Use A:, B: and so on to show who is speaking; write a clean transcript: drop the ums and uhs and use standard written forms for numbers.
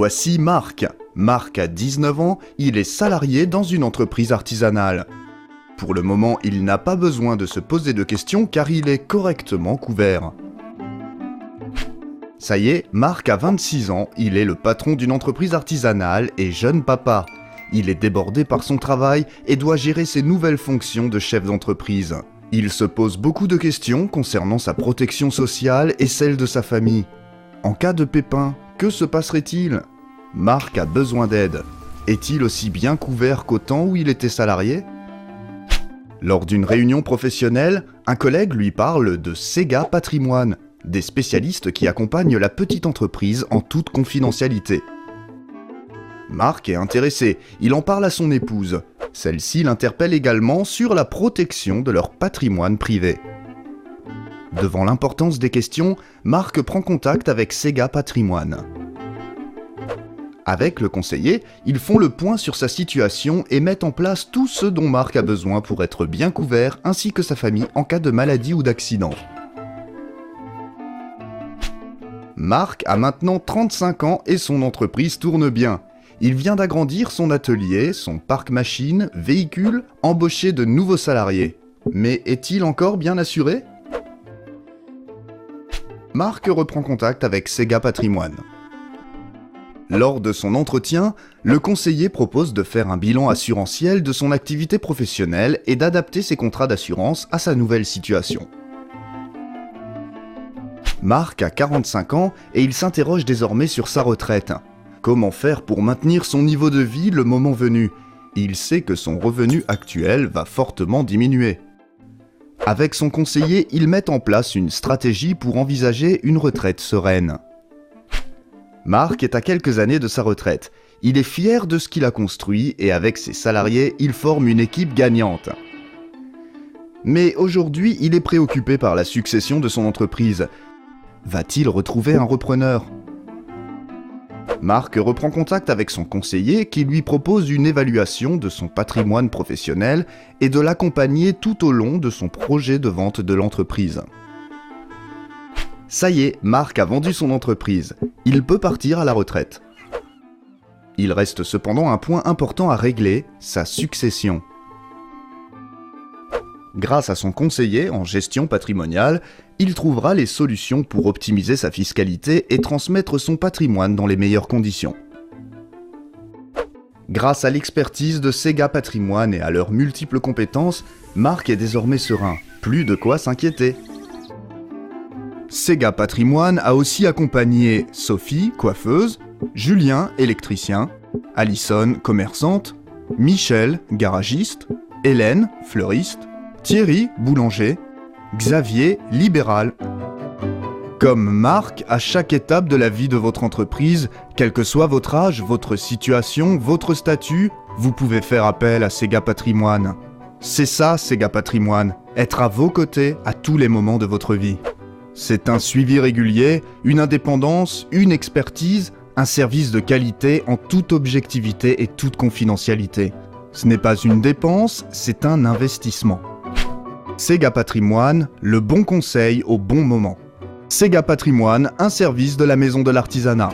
A: Voici Marc. Marc a 19 ans, il est salarié dans une entreprise artisanale. Pour le moment, il n'a pas besoin de se poser de questions car il est correctement couvert. Ça y est, Marc a 26 ans, il est le patron d'une entreprise artisanale et jeune papa. Il est débordé par son travail et doit gérer ses nouvelles fonctions de chef d'entreprise. Il se pose beaucoup de questions concernant sa protection sociale et celle de sa famille. En cas de pépin, que se passerait-il ? Marc a besoin d'aide. Est-il aussi bien couvert qu'au temps où il était salarié ? Lors d'une réunion professionnelle, un collègue lui parle de Sega Patrimoine, des spécialistes qui accompagnent la petite entreprise en toute confidentialité. Marc est intéressé, il en parle à son épouse. Celle-ci l'interpelle également sur la protection de leur patrimoine privé. Devant l'importance des questions, Marc prend contact avec Sega Patrimoine. Avec le conseiller, ils font le point sur sa situation et mettent en place tout ce dont Marc a besoin pour être bien couvert ainsi que sa famille en cas de maladie ou d'accident. Marc a maintenant 35 ans et son entreprise tourne bien. Il vient d'agrandir son atelier, son parc machines, véhicules, embaucher de nouveaux salariés. Mais est-il encore bien assuré ? Marc reprend contact avec Sega Patrimoine. Lors de son entretien, le conseiller propose de faire un bilan assurantiel de son activité professionnelle et d'adapter ses contrats d'assurance à sa nouvelle situation. Marc a 45 ans et il s'interroge désormais sur sa retraite. Comment faire pour maintenir son niveau de vie le moment venu ? Il sait que son revenu actuel va fortement diminuer. Avec son conseiller, ils mettent en place une stratégie pour envisager une retraite sereine. Marc est à quelques années de sa retraite. Il est fier de ce qu'il a construit et avec ses salariés, il forme une équipe gagnante. Mais aujourd'hui, il est préoccupé par la succession de son entreprise. Va-t-il retrouver un repreneur ? Marc reprend contact avec son conseiller qui lui propose une évaluation de son patrimoine professionnel et de l'accompagner tout au long de son projet de vente de l'entreprise. Ça y est, Marc a vendu son entreprise. Il peut partir à la retraite. Il reste cependant un point important à régler, sa succession. Grâce à son conseiller en gestion patrimoniale, il trouvera les solutions pour optimiser sa fiscalité et transmettre son patrimoine dans les meilleures conditions. Grâce à l'expertise de Sega Patrimoine et à leurs multiples compétences, Marc est désormais serein. Plus de quoi s'inquiéter. Sega Patrimoine a aussi accompagné Sophie, coiffeuse, Julien, électricien, Alison, commerçante, Michel, garagiste, Hélène, fleuriste, Thierry, boulanger, Xavier, libéral. Comme Marc, à chaque étape de la vie de votre entreprise, quel que soit votre âge, votre situation, votre statut, vous pouvez faire appel à Sega Patrimoine. C'est ça, Sega Patrimoine, être à vos côtés à tous les moments de votre vie. C'est un suivi régulier, une indépendance, une expertise, un service de qualité en toute objectivité et toute confidentialité. Ce n'est pas une dépense, c'est un investissement. Sega Patrimoine, le bon conseil au bon moment. Sega Patrimoine, un service de la Maison de l'Artisanat.